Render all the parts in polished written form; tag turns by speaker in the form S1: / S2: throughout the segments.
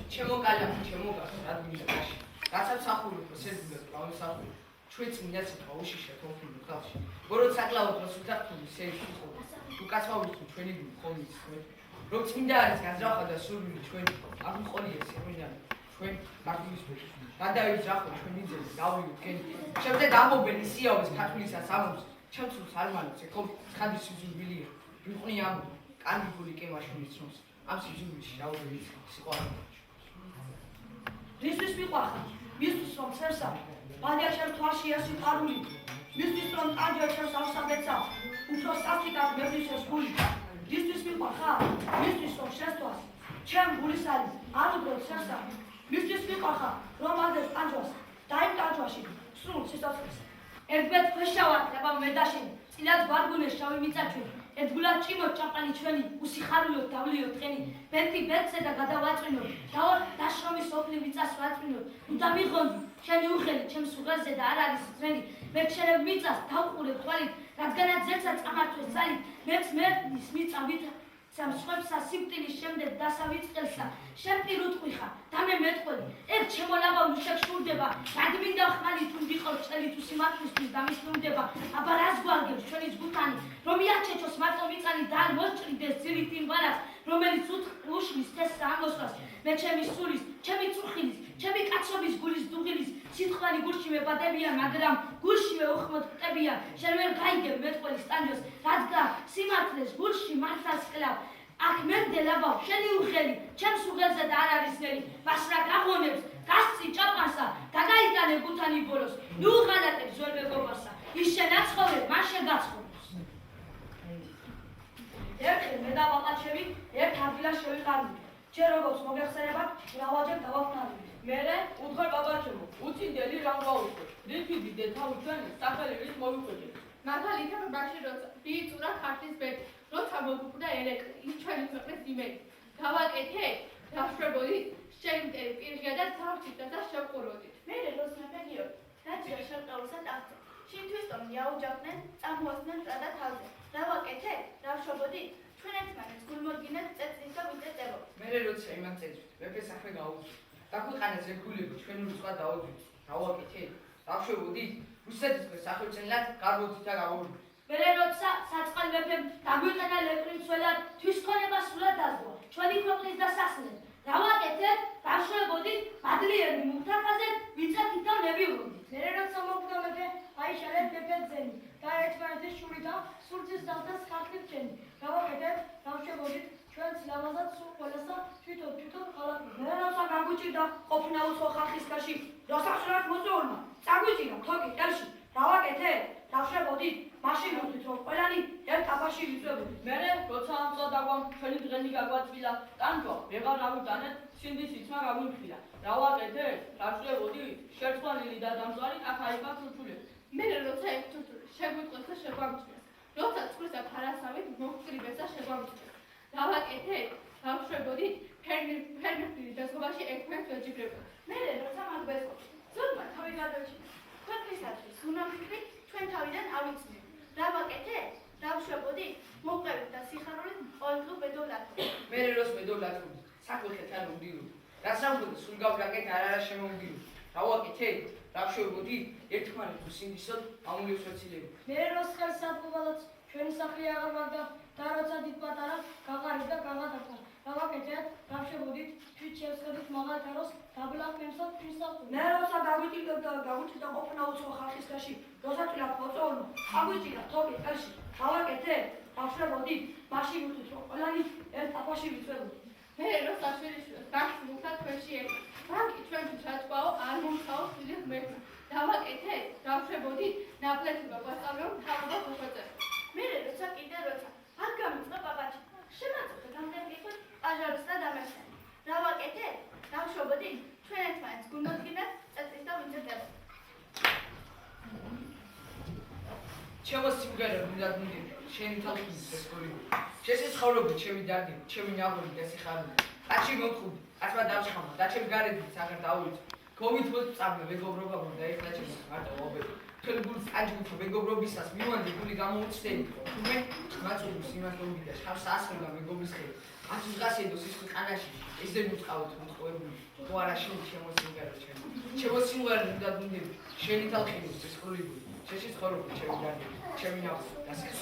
S1: ჩემო კალაფი, ჩემო გასა, ადმინისტრაციაში. რაცაც სახურობ, სერგულებს გავისახურებ. ჩვენც მინაცება უშიშე კონფლიქტ ხალხში. გოროდ საკლავო დროს უთართული სერგული ხო. უკაცმავთ ჩვენი ხოლმის თქვენ. რომ წმინდა არის გაზრახვა და სურვილი ჩვენ აღმყოლია სერმინალი. ჩვენ მაგის გადავიდეთ ახლა ჩვენი ძელი გავივით გენი. შემდეგ ამობენ ისიავის ქართულისას ამობს. ჩემს სალმანებს ეკო ხანდის სიძულვილია. ვიყვნი ამ კანდიდული კემაშვილის ცნობს. ამ სიძულვილში რაოდენიც სიყვარული.
S2: რისთვის მიყვარხარ? მისთვის რომ ცერსა, ბადიაშერ თვალშია სიყვარული. მისთვის რომ ტანჯერჩერს ავსაბეცა, უფრო სასტიკად მეფისეს გული. რისთვის მიყვარხარ? მისთვის რომ შესთვას, ჩემ გულის არის, არ უბრალოდ ცერსა. მისთვის მიყვარხარ, რომ ადებს ტანჯვას, და იმ ტანჯვაში სრულ სიცოცხლეს. ერთბედ ქვეშავარ ნება მედაშენ, წილად ვარგუნეს შავი მიწაჩვენ. ერთგულად ჭიმოთ ჭაყანი ჩვენი, უსიხარულოდ დავლიოთ ხენი. ბერთი ბერთზე და გადავაწვინოთ, დაშრომის სოფლი მიწას ვაწვინოთ. უნდა მიღონდი, შენი უხელი, ჩემს უღელზე და არ არის ძველი. მერჩერებ მიწას, დავყურებ თვალით, რადგანაც ზეცა წამართვეს ძალით. მეც მერტნის მიწა ვითა, სამსხვებსა სიკვდილის შემდეგ დასავიწყელსა. შენ პირ უტყვიხა, და მე მეტყველი. ეგ ჩემო ლაბავი შეგშურდება, გადმინდა ხმალი თუ ვიყავ წელი თუ სიმართლისთვის დამისნურდება. აბა რას გვარგებს ჩვენი ზგუთანი, რომ იაჩეჩოს მარტო მიწანი და არ მოსჭრიდეს ძილით იმ ბარას, რომელიც უშლის თესს ამოსვას. მე ჩემი სულის, ჩემი წუხილის, ჩემი კაცობის გულის დუღილის, სიტყვანი გულში მებადებიან, მაგრამ გულშივე უხმოდ ხტებიან. შენ ვერ გაიგებ მეტყველის ტანჯოს, რადგან სიმართლეს გულში მართლაც კლავ. აქ მერდე ლაბავ, შენი უხელი, ჩემს უღელზე და არ არის ნელი. მას რა გაღონებს, გასწი ჭაპანსა, დაგაიტანე გუთანი ბოლოს. ნუ უღალატებ ზოლ მეგობარსა, ის შენ აცხოვე, მან შეგაცხოვებს. ერთხელ მე და ბაბაჩევი ერთ ადგილას შევიყარდით. ჯერ როგორც მოგეხსენებათ, მრავალჯერ დავავნარდით.
S3: მერე უთხარ ბაბაჩემო, უცინდელი რამ გავუშვე. რიფიდი და თავი ჩვენი სახელივით მოვიყვებით.
S4: მაგალითად ბაში როცა ბიიწურა ქართლის ბედი, როცა მოგუკვდა ელექტრი, ის ჩვენი ქვეყნის იმედი. გავაკეთე, დავშვებოდი, შემტერი პირღია და თავჭიდა და შევყუროდით.
S5: მერე როს მეფეგიო, დაჭირა შევყეულსა ტახტზე. შინთვის რომ იაუჯავდნენ, წამოასდნენ ტრადა თავზე. დავაკეთე, დავშვებოდი, ჩვენ ერთმანეთს გულმოდგინეთ წეწის და ვიწეწებო.
S1: მერე როცა იმან წეწვით, მეფე საქმე გაუძლო. დაგვიყანეს რეგულები, ჩვენი რიცხვად დაუძვით. დავაკეთე, დავშვებოდით, რუსეთის სახელმწიფოდ გარბოდით და გავუშვით.
S2: მერე როცა საწყალ მეფემ დაგვიყენა ლეკვინცველად, თვის ქონება სულად დაზღვა, ჩვენი ქვეყნის დასასრულად. დავაკეთეთ, დავშვებოდით, მადლიერნი მუხთახაზეთ, ვიწეფით და მევივლოდით.
S6: მერე როცა მოკვდა მეფე, აიშალეთ მეფე ძენი და ერთმანეთის შურითა სურთის დასდას ხალხით ჩენი. დავაკეთეთ, დავშვებოდით, ჩვენც ლამაზად სულ ყველასა თვითონ ყალატი.
S2: მერე როცა გაგვიჭირდა ყოფნა უცხო ხალხის ქაში, როსახშრად მოწვეულმა, წაგვიჭირა თოკი ყელში. დავაკეთეთ, დავშვებოდით, მაშინ ვუხდით რომ ყველანი ერთ აფაში ვიწვევდით.
S3: მერე როცა ამწოდაგვამ ჩვენი დღენი გაგვაწვილა, ტანჯვა ვეღარ ავიტანეთ, სინდის იცმა გაგვიმხილა. დავაკეთეთ, დავშვებოდით, შერწყვალილი და დამწვარი აქა-იქა თურთულებს.
S4: მერე როცა ეგ თურთული შეგვიტყვეს და შეგვამწვეს. როცა წყლისა ფარასავით მოგწრიბეს და შეგვამწვეს. დავაკეთეთ, დავშვებოდით, ფერმერული დაზღვაში ერთმანეთს ვეჯიბრებოდით.
S5: მერე როცა მაგვესო, ზოგმა თავი გადაჭირა. ქვეყნისათვის უნამფიქრით ჩვენ თავიდან ავიცნეთ. დავაკეთეთ, დავშვებოდით, მოვყევით და სიხარულით ყოველდღიურ ბედოვლად.
S1: მერე როს ბედოვლად ვუდი, საკვეხეთ არ ვდიოდი. რაც ამბობ სულ გავგაკეთ არა შემოვდიოდი. დავაკეთეთ, დავშვებოდით, ერთმანეთს სინდისოდ ამულებს ვეცილები.
S6: მერე როს ხელს ატყობალაც ჩვენი სახლი აღარ მაგდა და როცა დიდ პატარა გაღარით და გაღადაფა. დავაკეთეთ, დავშვებოდით, თვით შევსხედით მაღალ თაროს, დაბლაყნებსად თვისავთ.
S2: მერე როცა გაგვიჭირდა ყოფნა უცხო ხალხის ქაში, როსაწილად მოწვეულმა, აგვიჭირა თოკი ყელში. დავაკეთეთ, დავშვებოდით, მაშინ ვუხდით რომ ყველანი ერთ აფაში ვიწვევდით.
S4: მერე როცა შვილიშვილს ბანკს მუხდა თქვენში ერთად. ბანკი ჩვენთვის რატყაო, არ მომცაო ხილი ღმერთი. დავაკეთეთ, დავშვებოდით, ნაბლეთება გვასწავლე რომ თავობა მოხვეწებო.
S5: მერე როცა არ გამიწყდა ბაბაჩი. შემაწუხეთ ამდენი იყო აჟაროს და დამეხსენა. დავაკეთეთ, დავშვებოდით, ჩვენ ერთმანეთს გულმოდგინეთ, წეწის და ვიწეწებო.
S1: ჩემო სიმღერა უნდა გმირდი, შენი თავის ესკოლი. შესეცხოვრობდი ჩემი დარგი, ჩემი ნაღური და სიხარული. კაცი მოვხუდი, კაცმა დავჭხამა, და ჩემი გარეთ აღარ დავივიწვი. გომით მოწამე მეგობრობა და ეხლა ჩემს მარტო ობები. მთელი გულით აჯგუფო მეგობრობისას მივანდი გული გამოუცდები თუმე მაწულის იმას მომიდა შავს ასრულა მეგობრის ხელი ათის გასედო სისხლი ყანაში ესე მუწყავთ მოწყობებული თუ არა შენ შემოსიმღერო ჩემო სიმღერა უნდა გუნდები შენი თალხინის სისხლი შეში ცხოვრობ ჩემი დარგი ჩემი ნავი გასეს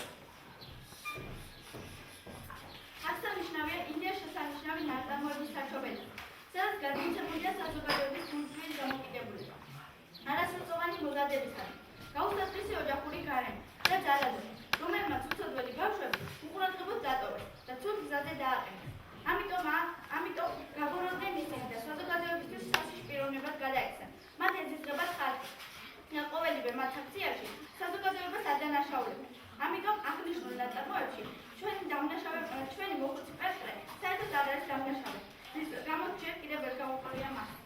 S5: აღსანიშნავია ინდიაში შესანიშნავი ნაწარმოების საჩობელი სადაც გადმოცემულია საზოგადოების ფუნქციის დამოკიდებულება არასრულწლოვანი მოზარდებისგან გაუსაცდელი ოჯახური გარემო და ძალადობა რომელმაც უცოდველი ბავშვები უყურადღებოდ დატოვეს და ცუდ გზაზე დააყენეს ამიტომ გაბორონდნენ ისინი და საზოგადოებისთვის სასიშ პიროვნებად გადაეცემ მათ ეზიზღებათ ხალხი და ყოველივე მათ აქციაში საზოგადოებას ადანაშაულებენ ამიტომ აღნიშნულ ნაწარმოებში ჩვენი მოხუცი პერტრე საერთოდ არ არის დამნაშავე რის გამოც ჯერ კიდევ ვერ გაუყოლია მას